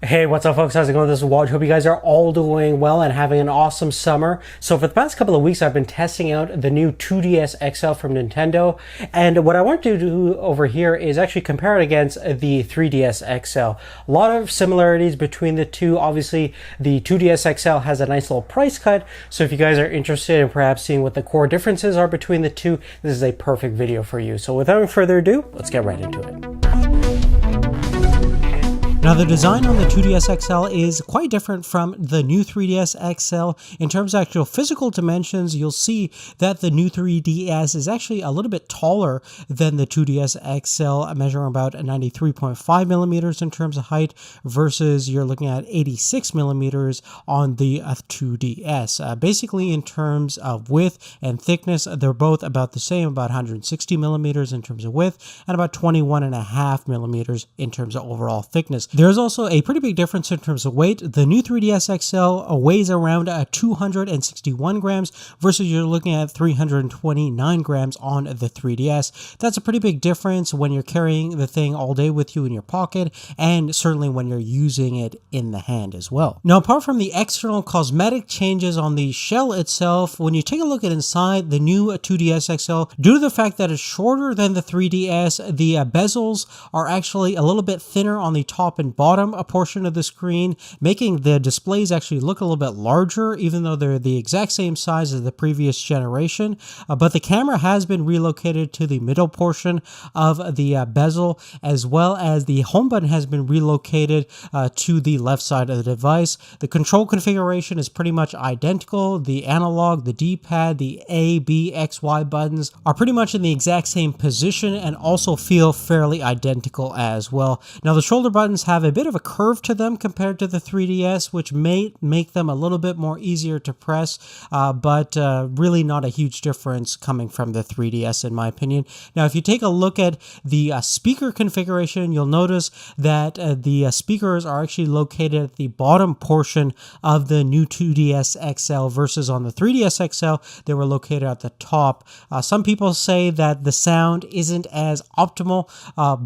Hey, what's up folks? How's it going? This is Woj. Hope you guys are all doing well and having an awesome summer. So for the past couple of weeks, I've been testing out the new 2DS XL from Nintendo. And what I want to do over here is actually compare it against the 3DS XL. A lot of similarities between the two. Obviously, the 2DS XL has a nice little price cut. So if you guys are interested in perhaps seeing what the core differences are between the two, this is a perfect video for you. So without further ado, let's get right into it. Now, the design on the 2DS XL is quite different from the new 3DS XL. In terms of actual physical dimensions, you'll see that the new 3DS is actually a little bit taller than the 2DS XL, measuring about 93.5 millimeters in terms of height, versus you're looking at 86 millimeters on the 2DS. Basically, in terms of width and thickness, they're both about the same, about 160 millimeters in terms of width, and about 21.5 millimeters in terms of overall thickness. There's also a pretty big difference in terms of weight. The new 3DS XL weighs around 261 grams versus you're looking at 329 grams on the 3DS. That's a pretty big difference when you're carrying the thing all day with you in your pocket, and certainly when you're using it in the hand as well. Now, apart from the external cosmetic changes on the shell itself, when you take a look at inside the new 2DS XL, due to the fact that it's shorter than the 3DS, the bezels are actually a little bit thinner on the top and bottom a portion of the screen, making the displays actually look a little bit larger, even though they're the exact same size as the previous generation. But the camera has been relocated to the middle portion of the bezel, as well as the home button has been relocated to the left side of the device. The control configuration is pretty much identical. The analog, the D-pad, the A, B, X, Y buttons are pretty much in the exact same position and also feel fairly identical as well. Now, the shoulder buttons have a bit of a curve to them compared to the 3DS, which may make them a little bit more easier to press, but really not a huge difference coming from the 3DS in my opinion. Now, if you take a look at the speaker configuration, you'll notice that the speakers are actually located at the bottom portion of the new 2DS XL versus on the 3DS XL, they were located at the top. Some people say that the sound isn't as optimal,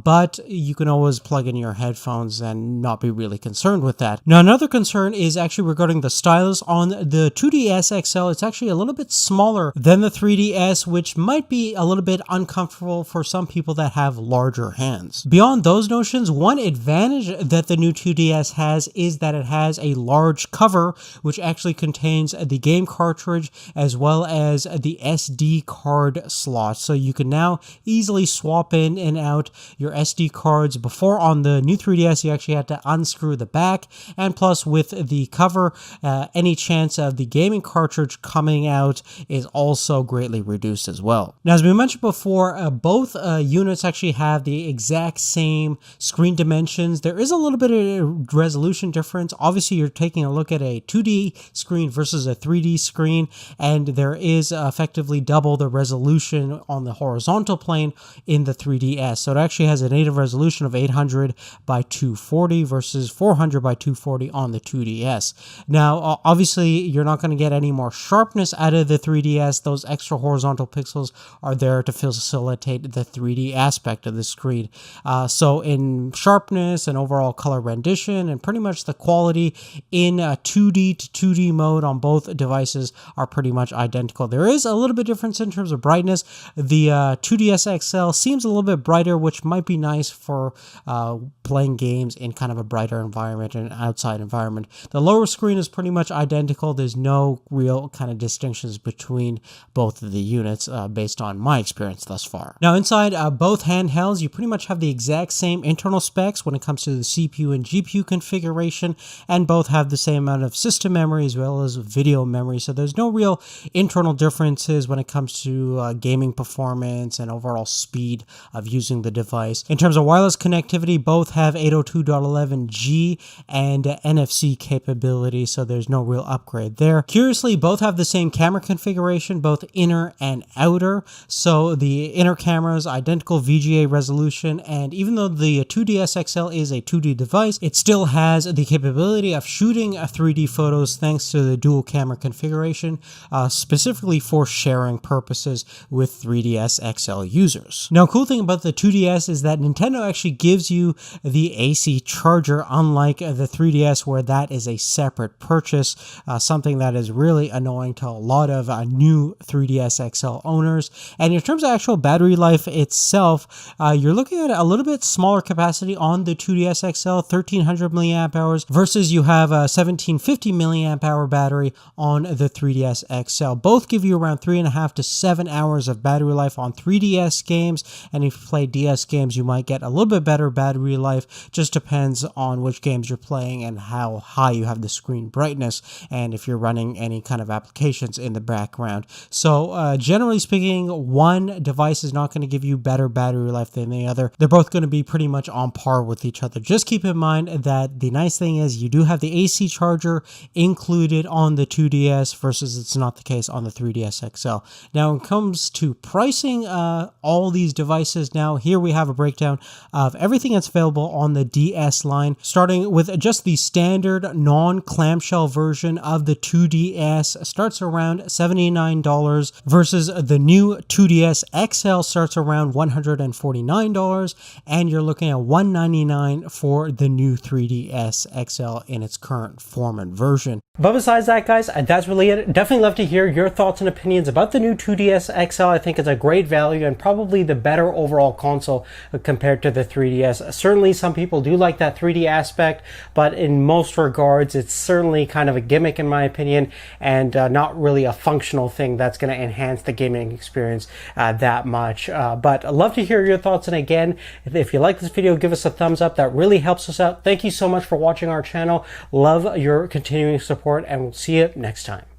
but you can always plug in your headphones and not be really concerned with that. Now, another concern is actually regarding the stylus. On the 2DS XL, it's actually a little bit smaller than the 3DS, which might be a little bit uncomfortable for some people that have larger hands. Beyond those notions, one advantage that the new 2DS has is that it has a large cover, which actually contains the game cartridge as well as the SD card slot. So you can now easily swap in and out your SD cards. Before, on the new 3DS, you actually had to unscrew the back, and plus with the cover, any chance of the gaming cartridge coming out is also greatly reduced as well. Now, as we mentioned before, both units actually have the exact same screen dimensions. There is a little bit of resolution difference. Obviously, you're taking a look at a 2D screen versus a 3D screen, and there is effectively double the resolution on the horizontal plane in the 3DS. So it actually has a native resolution of 800 by 240 versus 400 by 240 on the 2DS. Now, obviously, you're not going to get any more sharpness out of the 3DS. Those extra horizontal pixels are there to facilitate the 3D aspect of the screen. So in sharpness and overall color rendition and pretty much the quality in 2D to 2D mode on both devices are pretty much identical. There is a little bit difference in terms of brightness. The 2DS XL seems a little bit brighter, which might be nice for playing games in kind of a brighter environment and outside environment. The lower screen is pretty much identical. There's no real kind of distinctions between both of the units based on my experience thus far. Now, inside both handhelds, you pretty much have the exact same internal specs when it comes to the CPU and GPU configuration, and both have the same amount of system memory as well as video memory. So there's no real internal differences when it comes to gaming performance and overall speed of using the device. In terms of wireless connectivity, both have 802.11g and NFC capability, so there's no real upgrade there. Curiously, both have the same camera configuration, both inner and outer. So the inner camera's identical VGA resolution, and even though the 2DS XL is a 2D device, it still has the capability of shooting 3D photos thanks to the dual camera configuration, specifically for sharing purposes with 3DS XL users. Now, cool thing about the 2DS is that Nintendo actually gives you the AC AC charger, unlike the 3DS where that is a separate purchase, something that is really annoying to a lot of new 3DS XL owners. And in terms of actual battery life itself, you're looking at a little bit smaller capacity on the 2DS XL, 1300 milliamp hours, versus you have a 1750 milliamp hour battery on the 3DS XL. Both give you around 3.5 to 7 hours of battery life on 3DS games, and if you play DS games, you might get a little bit better battery life. Just depends on which games you're playing and how high you have the screen brightness, and if you're running any kind of applications in the background. So generally speaking, one device is not going to give you better battery life than the other. They're both going to be pretty much on par with each other. Just keep in mind that the nice thing is you do have the AC charger included on the 2DS versus it's not the case on the 3DS XL. Now, when it comes to pricing all these devices, now here we have a breakdown of everything that's available on the DS line, starting with just the standard non-clamshell version of the 2DS starts around $79 versus the new 2DS XL starts around $149, and you're looking at $199 for the new 3DS XL in its current form and version. But besides that, guys, that's really it. Definitely love to hear your thoughts and opinions about the new 2DS XL. I think it's a great value and probably the better overall console compared to the 3DS. Certainly some people do like that 3D aspect, but in most regards, it's certainly kind of a gimmick in my opinion, and not really a functional thing that's going to enhance the gaming experience that much. But I'd love to hear your thoughts, and again, if you like this video, give us a thumbs up. That really helps us out. Thank you so much for watching our channel. Love your continuing support, and we'll see you next time.